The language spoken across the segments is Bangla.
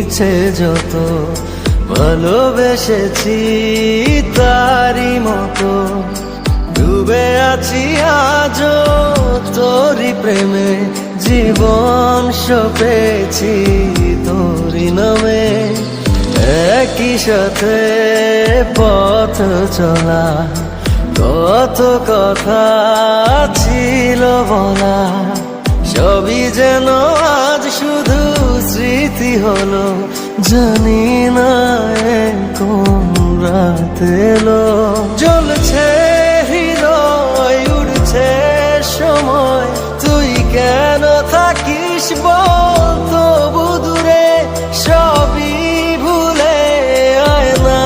ইচ্ছে যত ভালোবেসেছি তারই মতো ডুবে আছি আজও তোরই প্রেমে জীবন সপেছি তোরই নামে একই সাথে পথ চলা কত কথা ছিল বলা সবই যেন আজ শুধু স্মৃতি হলো জানি না কোন রাত এলো জ্বলছে হৃদয় উড়ছে সময় তুই কেন থাকিস বল তবু দূরে সবই ভুলে আয় না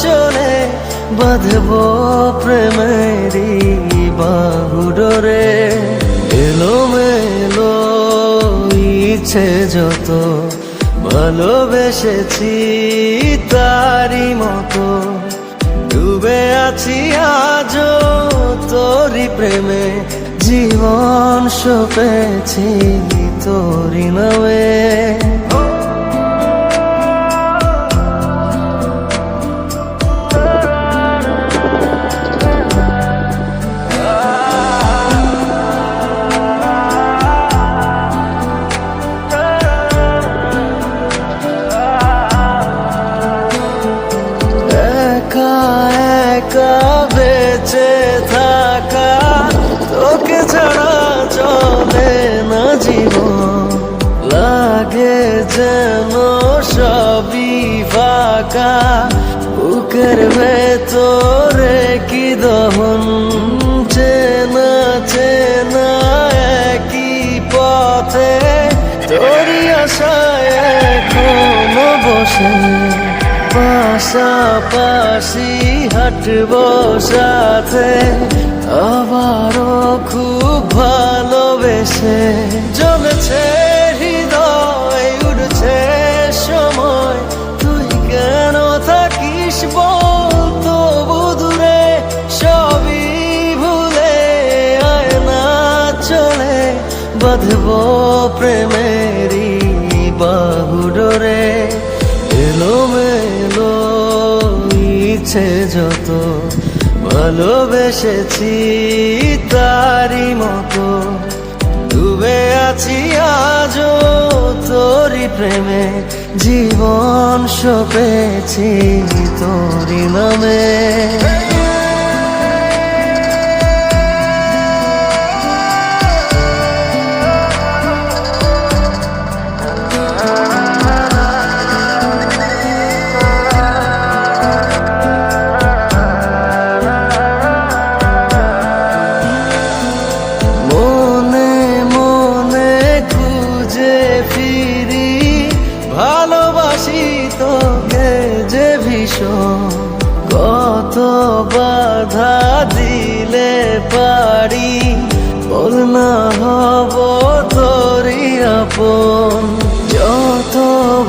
চলে বাঁধবো প্রেমেরই বাহু ডোরে এলোমেলো ইচ্ছে যত ভালোবেসেছি তারই মতো ডুবে আছি আজও তোরই প্রেমে জীবন সপেছি তোরই নামে একা বেঁচে থাকা তোকে ছাড়া চলে না জীবন লাগে যেন সবই ফাঁকা বুকের ভেতরে কি দহন চেনা চেনা একই পথে তোরই আশায় এখনো বসে পাশাপাশি হাঁটবো সাথে আবারও খুব ভালোবেসে জ্বলছে হৃদয় উড়ছে সময় তুই কেন থাকিস বল তবু দূরে সবই ভুলে আয় না চলে বাঁধবো প্রেমেরই বাহু ডোরে এলোমেলো ইচ্ছে যত ভালোবেসেছি তারই মতো ডুবে আছি আজও তোরই প্রেমে জীবন সপেছি তোরই নামে ভালোবাসি তোকে যে ভীষণ কত বাধা দিলে পারি বল না হব তোরই আপন যত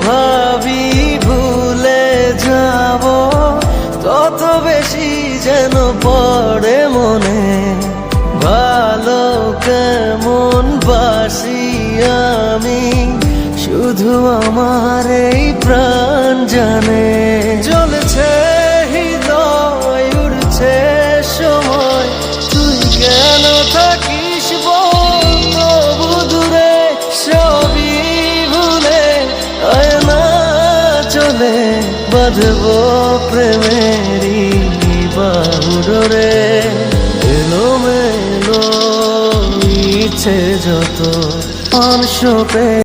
ভাবি ভুলে যাব তত বেশি যেন পড়ে মনে ভালো কেমন বাসি আমি শুধু আমার এই প্রাণ জানে জ্বলছে হৃদয় উড়ছে সময় তুই কেন থাকিস বল তবু দূরে সবই ভুলে আয় না চলে বাঁধবো প্রেমেরই বাহু ডোরে এলোমেলো ইচ্ছে যত অংশ